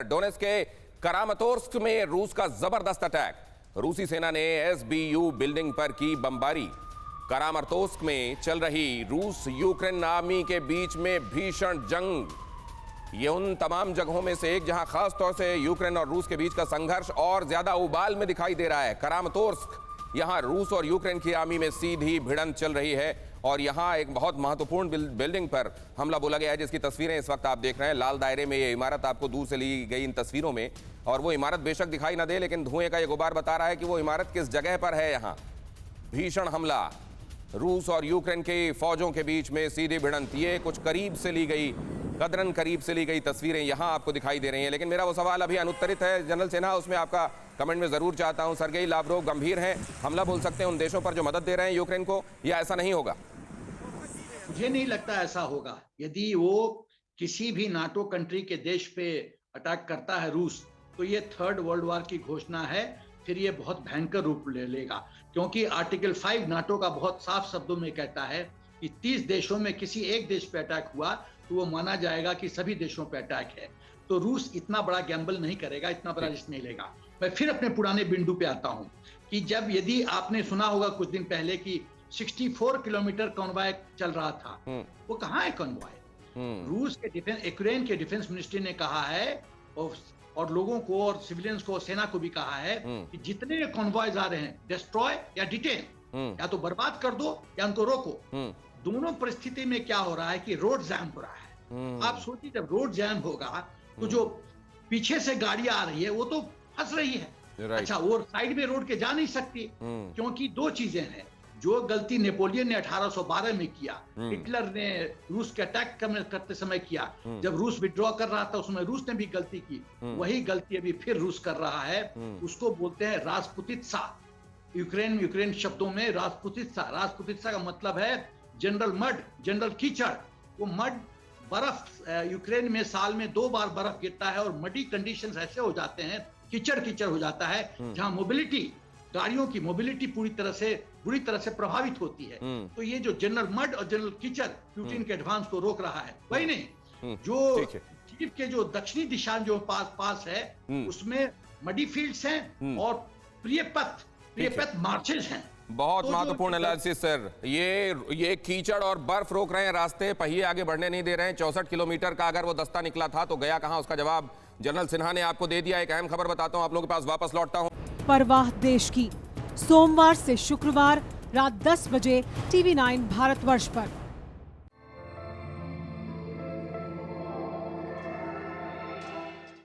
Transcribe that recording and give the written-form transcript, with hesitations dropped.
Donetsk के करामातोर्स्क में रूस का जबरदस्त अटैक। रूसी सेना ने एसबीयू बिल्डिंग पर की बमबारी। करामातोर्स्क में चल रही रूस यूक्रेन आर्मी के बीच में भीषण जंग। ये उन तमाम जगहों में से एक जहां खास तौर से यूक्रेन और रूस के बीच का संघर्ष और ज्यादा उबाल में दिखाई दे रहा है। करामातोर्स्क, यहां रूस और यूक्रेन की आर्मी में सीधी भिड़ंत चल रही है और यहां एक बहुत महत्वपूर्ण बिल्डिंग पर हमला बोला गया है, जिसकी तस्वीरें इस वक्त आप देख रहे हैं। लाल दायरे में ये इमारत आपको दूर से ली गई इन तस्वीरों में, और वो इमारत बेशक दिखाई ना दे, लेकिन धुएं का ये गुबार बता रहा है कि वो इमारत किस जगह पर है। यहाँ भीषण हमला, रूस और यूक्रेन के फौजों के बीच में सीधी भिड़ंत। ये कुछ करीब से ली गई, कदरन करीब से ली गई तस्वीरें यहाँ आपको दिखाई दे रही हैं। लेकिन मेरा वो सवाल अभी अनुत्तरित है जनरल सिन्हा, उसमें आपका कमेंट में जरूर चाहता हूं। सर्गेई लावरोव गंभीर हैं, हमला बोल सकते हैं उन देशों पर जो मदद दे रहे हैं यूक्रेन को, या ऐसा नहीं होगा? मुझे नहीं लगता ऐसा होगा। यदि वो किसी भी नाटो कंट्री के देश पे अटैक करता है रूस, तो ये थर्ड वर्ल्ड वॉर की घोषणा है। फिर ये बहुत भयंकर रूप ले लेगा, क्योंकि आर्टिकल 5 नाटो का बहुत साफ शब्दों में कहता है कि 30 देशों में किसी एक देश पे अटैक हुआ तो वो माना जाएगा कि सभी देशों पे अटैक है। तो रूस इतना बड़ा गैम्बल नहीं करेगा, इतना बड़ा रिस्क नहीं लेगा। मैं फिर अपने पुराने बिंदु पे आता हूँ कि जब यदि आपने सुना होगा कुछ दिन पहले कि 64 किलोमीटर कॉन्वॉय चल रहा था, वो कहाँ है कॉन्वॉय? रूस के डिफेंस, यूक्रेन के डिफेंस मिनिस्ट्री ने कहा है और लोगों को और सिविलियंस को, सेना को भी कहा है कि जितने कॉन्वॉयज आ रहे हैं, डिस्ट्रॉय या डिटेन, या तो बर्बाद कर दो या उनको रोको। दोनों परिस्थिति में क्या हो रहा है कि रोड जैम हो रहा है। आप सोचिए, जब रोड जैम होगा तो जो पीछे से गाड़ियां आ रही है वो तो फंस रही है। अच्छा, वो साइड में रोड के जा नहीं सकती, क्योंकि दो चीजें हैं। जो गलती नेपोलियन ने 1812 में किया, हिटलर ने रूस के अटैक करते समय किया, जब रूस विड्रॉ कर रहा था उसमें रूस ने भी गलती की, वही गलती अभी फिर रूस कर रहा है। उसको बोलते हैं राजपुतित्सा। यूक्रेन शब्दों में राजपुतित्सा का मतलब है जनरल मड, जनरल कीचड़। वो मड, बर्फ, यूक्रेन में साल में 2 बार बर्फ गिरता है और मडी कंडीशंस ऐसे हो जाते हैं, कीचड़ हो जाता है, जहां मोबिलिटी, गाड़ियों की मोबिलिटी बुरी तरह से प्रभावित होती है। तो ये जो जनरल मड और जनरल कीचड़ पुतिन के एडवांस को रोक रहा है। वही नहीं, जो कीव के जो दक्षिणी दिशा जो पास है उसमें मडी फील्ड्स हैं और प्रियपथ मार्चेस हैं। बहुत महत्वपूर्ण एनालिसिस सर। ये कीचड़ और बर्फ रोक रहे हैं रास्ते, पहिए आगे बढ़ने नहीं दे रहे हैं। 64 किलोमीटर का अगर वो दस्ता निकला था तो गया कहां, उसका जवाब जनरल सिन्हा ने आपको दे दिया। एक अहम खबर बताता हूं, आप लोगों के पास वापस लौटता हूं। परवाह देश की, सोमवार से शुक्रवार रात 10 बजे TV9 भारतवर्ष पर।